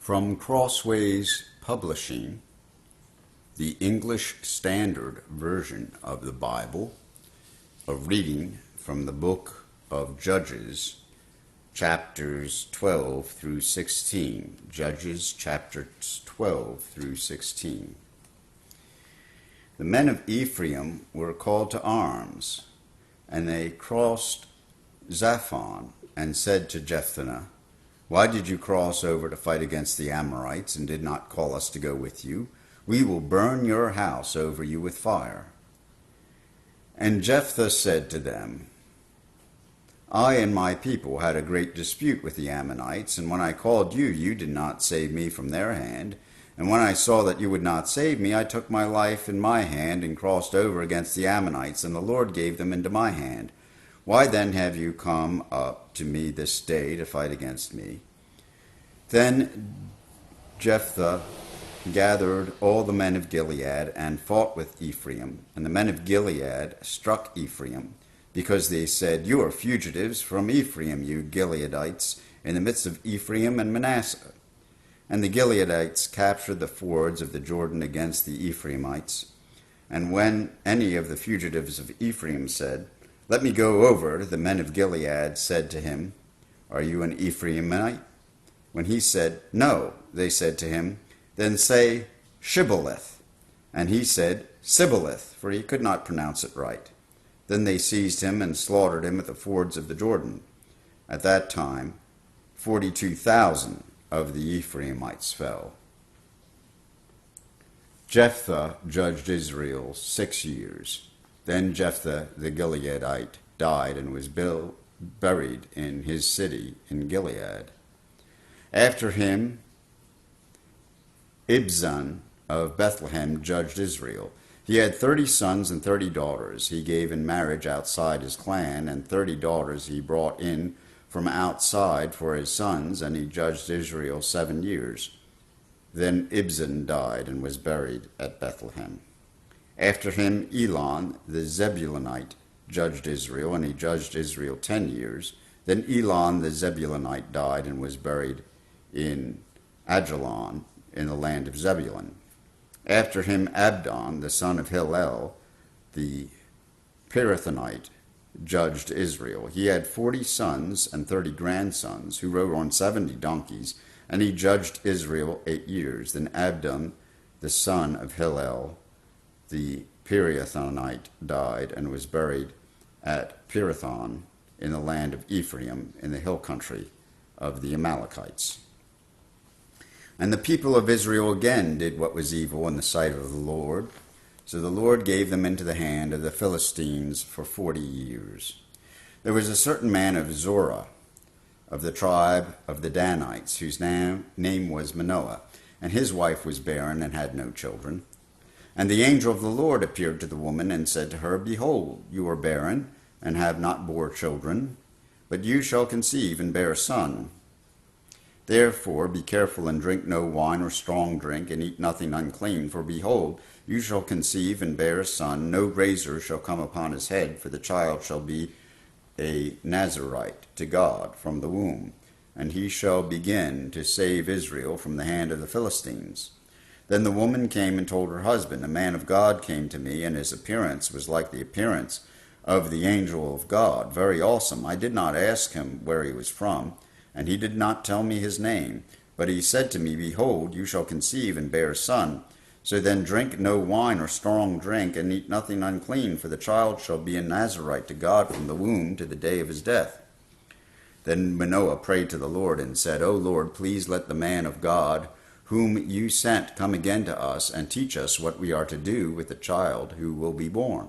From Crossways Publishing, the English Standard Version of the Bible, a reading from the book of Judges, chapters 12 through 16. Judges chapters 12 through 16. The men of Ephraim were called to arms, and they crossed Zaphon and said to Jephthah, "Why did you cross over to fight against the Amorites and did not call us to go with you? We will burn your house over you with fire." And Jephthah said to them, "I and my people had a great dispute with the Ammonites, and when I called you, you did not save me from their hand. And when I saw that you would not save me, I took my life in my hand and crossed over against the Ammonites, and the Lord gave them into my hand. Why then have you come up to me this day to fight against me?" Then Jephthah gathered all the men of Gilead and fought with Ephraim. And the men of Gilead struck Ephraim, because they said, "You are fugitives from Ephraim, you Gileadites, in the midst of Ephraim and Manasseh." And the Gileadites captured the fords of the Jordan against the Ephraimites. And when any of the fugitives of Ephraim said, "Let me go over," the men of Gilead said to him, "Are you an Ephraimite?" When he said, "No," they said to him, "Then say Shibboleth." And he said, "Sibboleth," for he could not pronounce it right. Then they seized him and slaughtered him at the fords of the Jordan. At that time 42,000 of the Ephraimites fell. Jephthah judged Israel 6 years. Then Jephthah the Gileadite died and was buried in his city in Gilead. After him, Ibzan of Bethlehem judged Israel. He had 30 sons and 30 daughters. He gave in marriage outside his clan, and 30 daughters he brought in from outside for his sons, and he judged Israel 7 years. Then Ibzan died and was buried at Bethlehem. After him, Elon the Zebulunite judged Israel, and he judged Israel 10 years. Then Elon the Zebulunite died and was buried in Ajalon in the land of Zebulun. After him, Abdon the son of Hillel the Pirathonite judged Israel. He had 40 sons and 30 grandsons who rode on 70 donkeys, and he judged Israel 8 years. Then Abdon the son of Hillel the Pirathonite died and was buried at Pirathon in the land of Ephraim in the hill country of the Amalekites. And the people of Israel again did what was evil in the sight of the Lord. So the Lord gave them into the hand of the Philistines for 40 years. There was a certain man of Zorah, of the tribe of the Danites, whose name was Manoah, and his wife was barren and had no children. And the angel of the Lord appeared to the woman and said to her, "Behold, you are barren and have not bore children, but you shall conceive and bear a son. Therefore be careful and drink no wine or strong drink, and eat nothing unclean, for behold, you shall conceive and bear a son. No razor shall come upon his head, for the child shall be a Nazirite to God from the womb, and he shall begin to save Israel from the hand of the Philistines." Then the woman came and told her husband, "A man of God came to me, and his appearance was like the appearance of the angel of God, very awesome. I did not ask him where he was from, and he did not tell me his name. But he said to me, 'Behold, you shall conceive and bear a son. So then drink no wine or strong drink, and eat nothing unclean, for the child shall be a Nazirite to God from the womb to the day of his death.' Then Manoah prayed to the Lord and said, 'O Lord, please let the man of God whom you sent come again to us and teach us what we are to do with the child who will be born.'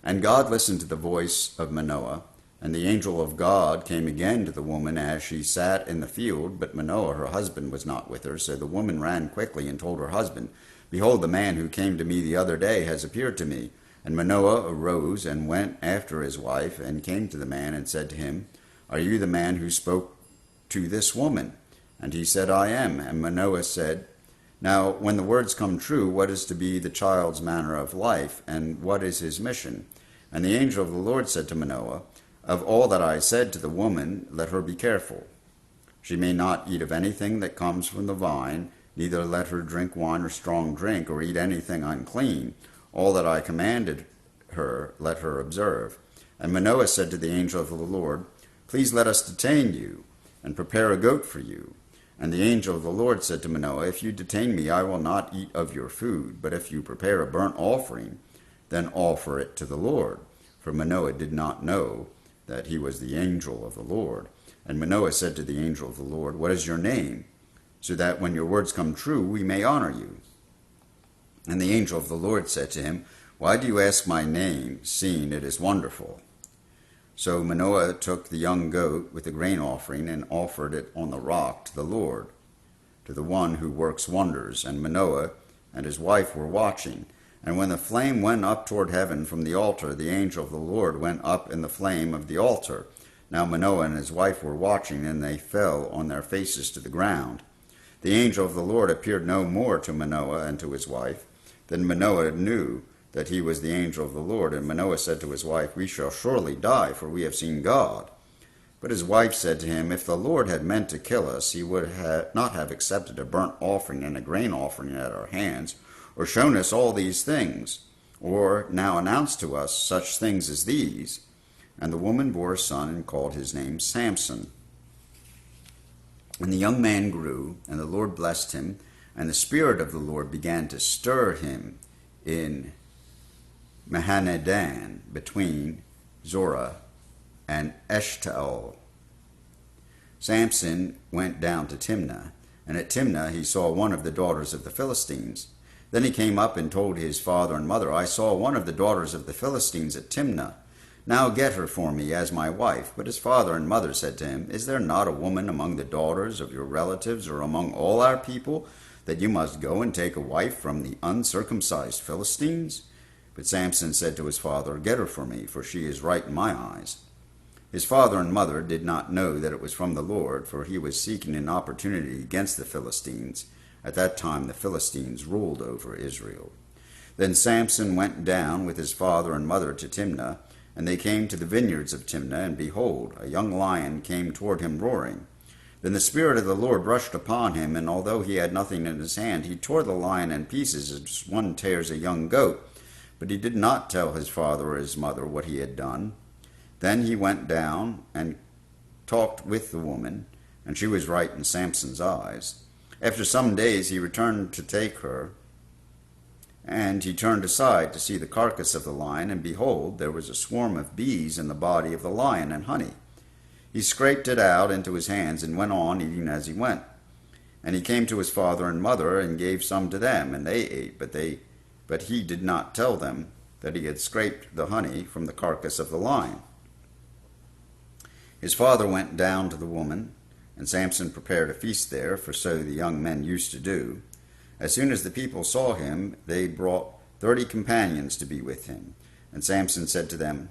And God listened to the voice of Manoah, and the angel of God came again to the woman as she sat in the field, but Manoah, her husband, was not with her. So the woman ran quickly and told her husband, 'Behold, the man who came to me the other day has appeared to me.' And Manoah arose and went after his wife and came to the man and said to him, 'Are you the man who spoke to this woman?' And he said, 'I am.' And Manoah said, 'Now when the words come true, what is to be the child's manner of life, and what is his mission?' And the angel of the Lord said to Manoah, 'Of all that I said to the woman, let her be careful. She may not eat of anything that comes from the vine, neither let her drink wine or strong drink, or eat anything unclean. All that I commanded her, let her observe. And Manoah said to the angel of the Lord, Please let us detain you, and prepare a goat for you. And the angel of the Lord said to Manoah, If you detain me, I will not eat of your food, but if you prepare a burnt offering, then offer it to the Lord. For Manoah did not know that he was the angel of the Lord. And Manoah said to the angel of the Lord, What is your name? So that when your words come true, we may honor you. And the angel of the Lord said to him, Why do you ask my name, seeing it is wonderful? So Manoah took the young goat with the grain offering and offered it on the rock to the Lord, to the one who works wonders. And Manoah and his wife were watching. And when the flame went up toward heaven from the altar, the angel of the Lord went up in the flame of the altar. Now Manoah and his wife were watching, and they fell on their faces to the ground. The angel of the Lord appeared no more to Manoah and to his wife. Then Manoah knew that he was the angel of the Lord, and Manoah said to his wife, We shall surely die, for we have seen God. But his wife said to him, If the Lord had meant to kill us, he would not have accepted a burnt offering and a grain offering at our hands, or shown us all these things, or now announced to us such things as these. And the woman bore a son and called his name Samson. And the young man grew, and the Lord blessed him, and the Spirit of the Lord began to stir him in Mahaneh-dan, between Zorah and Eshtaol. Samson went down to Timnah, and at Timnah he saw one of the daughters of the Philistines. Then he came up and told his father and mother, I saw one of the daughters of the Philistines at Timnah. Now get her for me as my wife. But his father and mother said to him, Is there not a woman among the daughters of your relatives or among all our people, that you must go and take a wife from the uncircumcised Philistines? But Samson said to his father, Get her for me, for she is right in my eyes. His father and mother did not know that it was from the Lord, for he was seeking an opportunity against the Philistines. At that time the Philistines ruled over Israel. Then Samson went down with his father and mother to Timnah, and they came to the vineyards of Timnah, and behold, a young lion came toward him roaring. Then the Spirit of the Lord rushed upon him, and although he had nothing in his hand, he tore the lion in pieces as one tears a young goat. But he did not tell his father or his mother what he had done. Then he went down and talked with the woman, and she was right in Samson's eyes. After some days he returned to take her, and he turned aside to see the carcass of the lion, and behold, there was a swarm of bees in the body of the lion and honey. He scraped it out into his hands and went on eating as he went. And he came to his father and mother and gave some to them, and they ate, but he did not tell them that he had scraped the honey from the carcass of the lion. His father went down to the woman, and Samson prepared a feast there, for so the young men used to do. As soon as the people saw him, they brought 30 companions to be with him. And Samson said to them,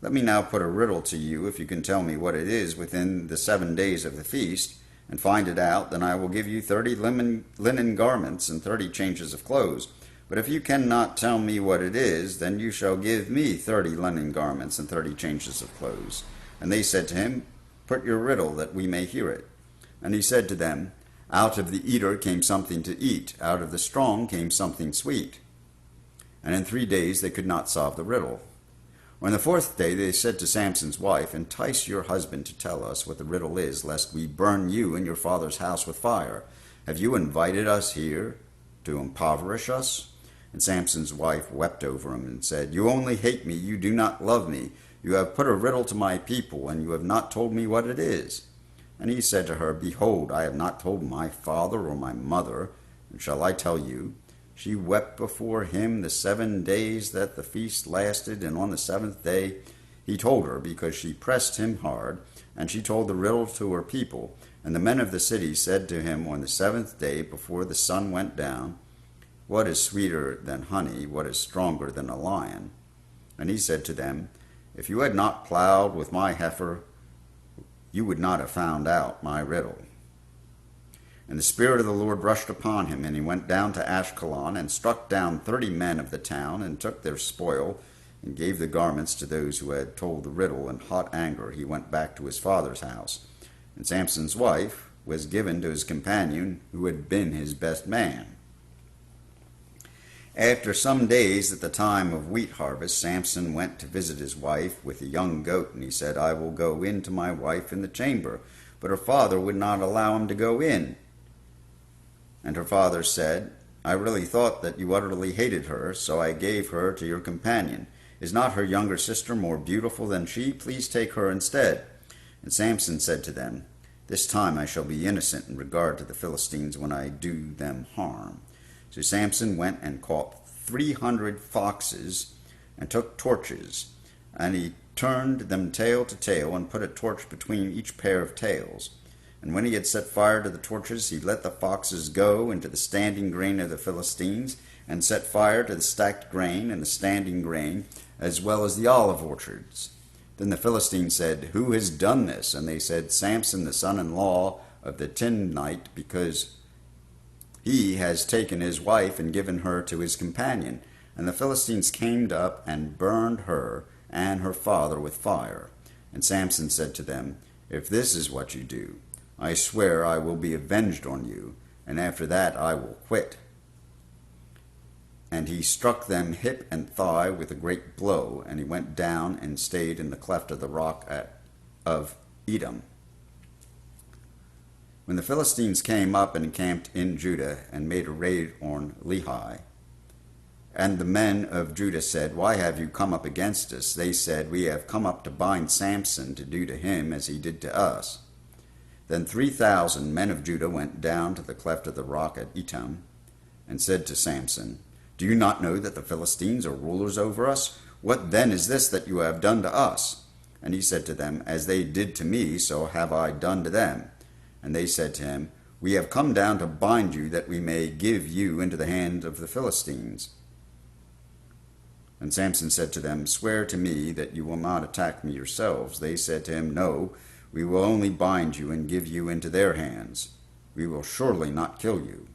Let me now put a riddle to you. If you can tell me what it is within the 7 days of the feast, and find it out, then I will give you 30 linen garments and 30 changes of clothes. But if you cannot tell me what it is, then you shall give me 30 linen garments and 30 changes of clothes. And they said to him, Put your riddle, that we may hear it. And he said to them, Out of the eater came something to eat, out of the strong came something sweet. And in 3 days they could not solve the riddle. On the 4th day they said to Samson's wife, Entice your husband to tell us what the riddle is, lest we burn you and your father's house with fire. Have you invited us here to impoverish us? And Samson's wife wept over him and said, You only hate me, you do not love me. You have put a riddle to my people, and you have not told me what it is. And he said to her, Behold, I have not told my father or my mother, and shall I tell you? She wept before him the 7 days that the feast lasted, and on the 7th day he told her, because she pressed him hard, and she told the riddle to her people. And the men of the city said to him on the 7th day, before the sun went down, What is sweeter than honey? What is stronger than a lion? And he said to them, If you had not plowed with my heifer, you would not have found out my riddle. And the Spirit of the Lord rushed upon him, and he went down to Ashkelon, and struck down 30 men of the town, and took their spoil, and gave the garments to those who had told the riddle. In hot anger he went back to his father's house. And Samson's wife was given to his companion who had been his best man. After some days at the time of wheat harvest, Samson went to visit his wife with a young goat, and he said, I will go in to my wife in the chamber. But her father would not allow him to go in. And her father said, I really thought that you utterly hated her, so I gave her to your companion. Is not her younger sister more beautiful than she? Please take her instead. And Samson said to them, This time I shall be innocent in regard to the Philistines when I do them harm. So Samson went and caught 300 foxes and took torches, and he turned them tail to tail and put a torch between each pair of tails. And when he had set fire to the torches, he let the foxes go into the standing grain of the Philistines, and set fire to the stacked grain and the standing grain, as well as the olive orchards. Then the Philistines said, Who has done this? And they said, Samson, the son-in-law of the Timnite, because he has taken his wife and given her to his companion. And the Philistines came up and burned her and her father with fire. And Samson said to them, If this is what you do, I swear I will be avenged on you, and after that I will quit. And he struck them hip and thigh with a great blow, and he went down and stayed in the cleft of the rock of Edom. When the Philistines came up and encamped in Judah and made a raid on Lehi, and the men of Judah said, Why have you come up against us? They said, We have come up to bind Samson, to do to him as he did to us. Then 3,000 men of Judah went down to the cleft of the rock at Etam, and said to Samson, Do you not know that the Philistines are rulers over us? What then is this that you have done to us? And he said to them, As they did to me, so have I done to them. And they said to him, We have come down to bind you, that we may give you into the hand of the Philistines. And Samson said to them, Swear to me that you will not attack me yourselves. They said to him, No, we will only bind you and give you into their hands. We will surely not kill you.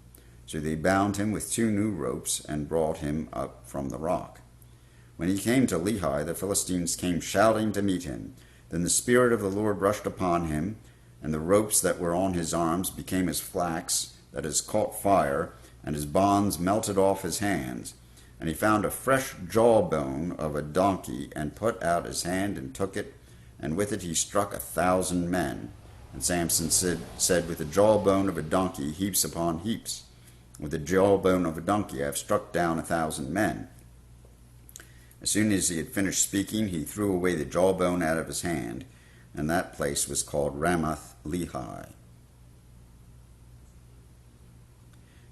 So they bound him with 2 new ropes and brought him up from the rock. When he came to Lehi, the Philistines came shouting to meet him. Then the Spirit of the Lord rushed upon him, and the ropes that were on his arms became as flax that has caught fire, and his bonds melted off his hands. And he found a fresh jawbone of a donkey, and put out his hand and took it, and with it he struck 1,000 men. And Samson said, With the jawbone of a donkey, heaps upon heaps. With the jawbone of a donkey I have struck down 1,000 men. As soon as he had finished speaking, he threw away the jawbone out of his hand, and that place was called Ramath Lehi.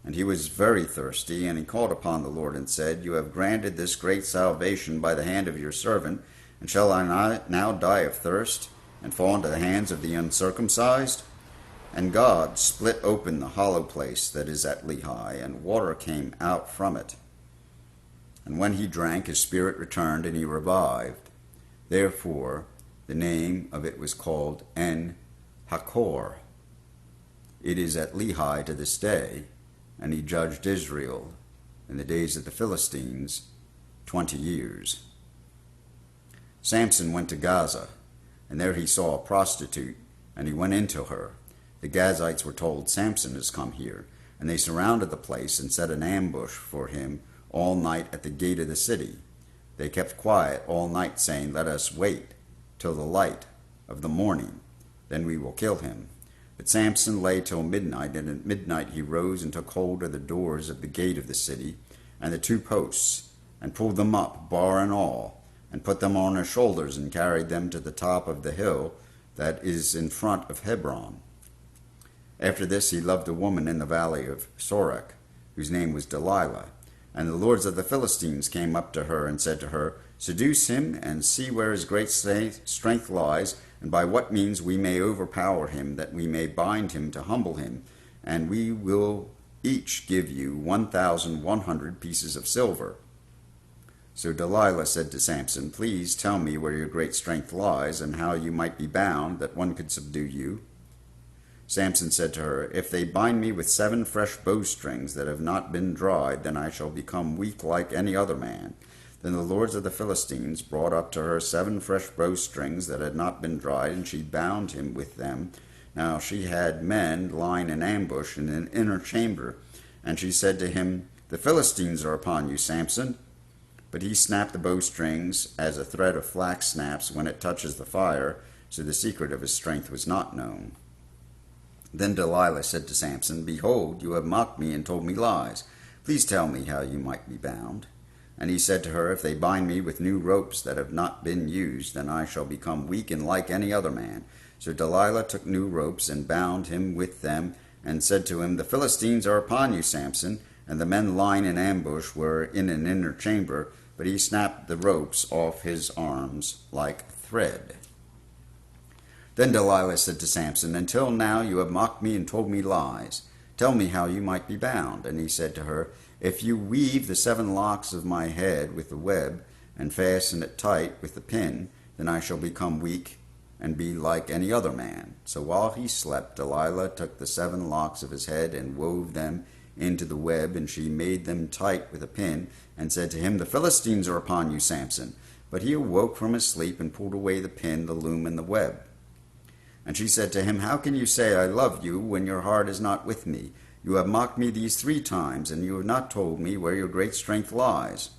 And he was very thirsty, and he called upon the Lord and said, You have granted this great salvation by the hand of your servant, and shall I now die of thirst, and fall into the hands of the uncircumcised? And God split open the hollow place that is at Lehi, and water came out from it. And when he drank, his spirit returned, and he revived. Therefore the name of it was called En-Hakkore. It is at Lehi to this day, and he judged Israel in the days of the Philistines 20 years. Samson went to Gaza, and there he saw a prostitute, and he went into her. The Gazites were told, Samson has come here, and they surrounded the place and set an ambush for him all night at the gate of the city. They kept quiet all night, saying, Let us wait till the light of the morning, then we will kill him. But Samson lay till midnight, and at midnight he rose and took hold of the doors of the gate of the city, and the 2 posts, and pulled them up, bar and all, and put them on his shoulders, and carried them to the top of the hill that is in front of Hebron. After this he loved a woman in the valley of Sorek, whose name was Delilah. And the lords of the Philistines came up to her and said to her, Seduce him, and see where his great strength lies, and by what means we may overpower him, that we may bind him to humble him, and we will each give you 1,100 pieces of silver. So Delilah said to Samson, Please tell me where your great strength lies, and how you might be bound, that one could subdue you. Samson said to her, If they bind me with 7 fresh bowstrings that have not been dried, then I shall become weak like any other man. Then the lords of the Philistines brought up to her 7 fresh bowstrings that had not been dried, and she bound him with them. Now she had men lying in ambush in an inner chamber, and she said to him, "The Philistines are upon you, Samson." But he snapped the bowstrings as a thread of flax snaps when it touches the fire, so the secret of his strength was not known. Then Delilah said to Samson, "Behold, you have mocked me and told me lies. Please tell me how you might be bound." And he said to her, "If they bind me with new ropes that have not been used, then I shall become weak and like any other man." So Delilah took new ropes and bound him with them, and said to him, "The Philistines are upon you, Samson." And the men lying in ambush were in an inner chamber, but he snapped the ropes off his arms like thread. Then Delilah said to Samson, "Until now you have mocked me and told me lies. Tell me how you might be bound." And he said to her, "If you weave the 7 locks of my head with the web, and fasten it tight with the pin, then I shall become weak and be like any other man." So while he slept, Delilah took the 7 locks of his head and wove them into the web, and she made them tight with a pin, and said to him, "The Philistines are upon you, Samson." But he awoke from his sleep and pulled away the pin, the loom, and the web. And she said to him, "How can you say I love you when your heart is not with me? You have mocked me these 3 times, and you have not told me where your great strength lies."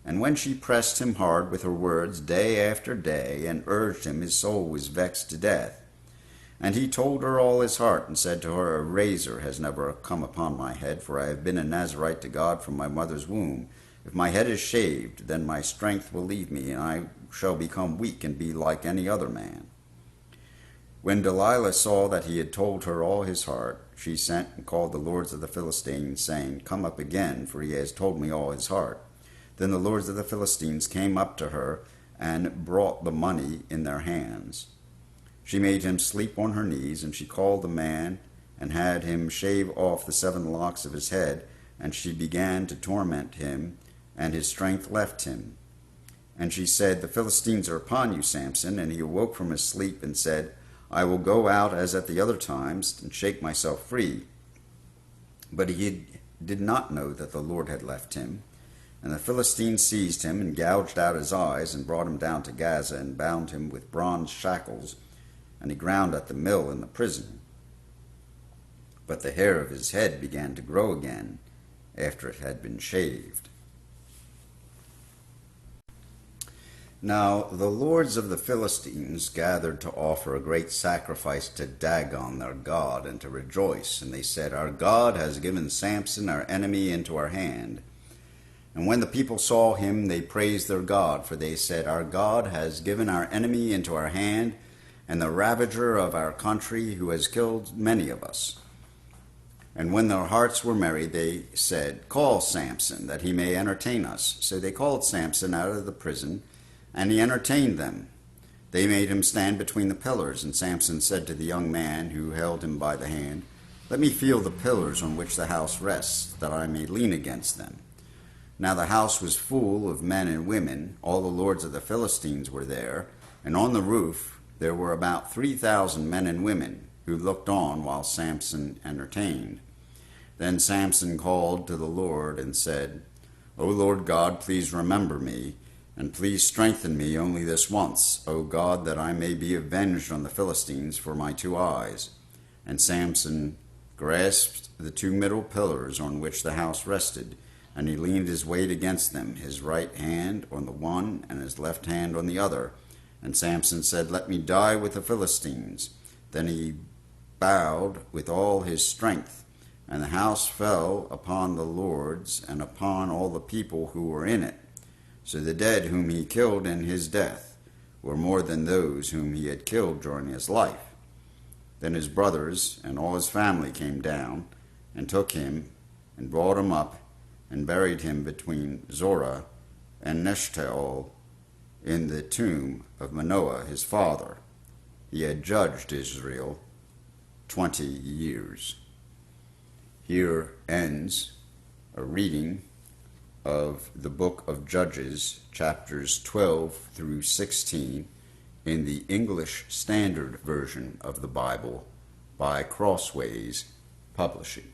And when she pressed him hard with her words day after day, and urged him, his soul was vexed to death. And he told her all his heart, and said to her, "A razor has never come upon my head, for I have been a Nazarite to God from my mother's womb. If my head is shaved, then my strength will leave me, and I shall become weak and be like any other man." When Delilah saw that he had told her all his heart, she sent and called the lords of the Philistines, saying, "Come up again, for he has told me all his heart." Then the lords of the Philistines came up to her and brought the money in their hands. She made him sleep on her knees, and she called the man and had him shave off the 7 locks of his head, and she began to torment him, and his strength left him. And she said, "The Philistines are upon you, Samson." And he awoke from his sleep and said, "I will go out as at the other times and shake myself free." But he did not know that the Lord had left him. And the Philistines seized him and gouged out his eyes and brought him down to Gaza and bound him with bronze shackles, and he ground at the mill in the prison. But the hair of his head began to grow again after it had been shaved. Now the lords of the Philistines gathered to offer a great sacrifice to Dagon their god, and to rejoice. And they said, "Our God has given Samson our enemy into our hand." And when the people saw him, they praised their God, for they said, "Our God has given our enemy into our hand, and the ravager of our country, who has killed many of us." And when their hearts were merry, they said, "Call Samson, that he may entertain us." So they called Samson out of the prison, and he entertained them. They made him stand between the pillars, and Samson said to the young man who held him by the hand, "Let me feel the pillars on which the house rests, that I may lean against them." Now the house was full of men and women. All the lords of the Philistines were there, and on the roof there were about 3,000 men and women, who looked on while Samson entertained. Then Samson called to the Lord and said, "O Lord God, please remember me, and please strengthen me only this once, O God, that I may be avenged on the Philistines for my 2 eyes." And Samson grasped the 2 middle pillars on which the house rested, and he leaned his weight against them, his right hand on the one and his left hand on the other. And Samson said, "Let me die with the Philistines." Then he bowed with all his strength, and the house fell upon the lords and upon all the people who were in it. So the dead whom he killed in his death were more than those whom he had killed during his life. Then his brothers and all his family came down and took him and brought him up and buried him between Zorah and Neshtaol in the tomb of Manoah his father. He had judged Israel 20 years. Here ends a reading of the book of Judges, chapters 12 through 16, in the English Standard Version of the Bible by Crossways Publishing.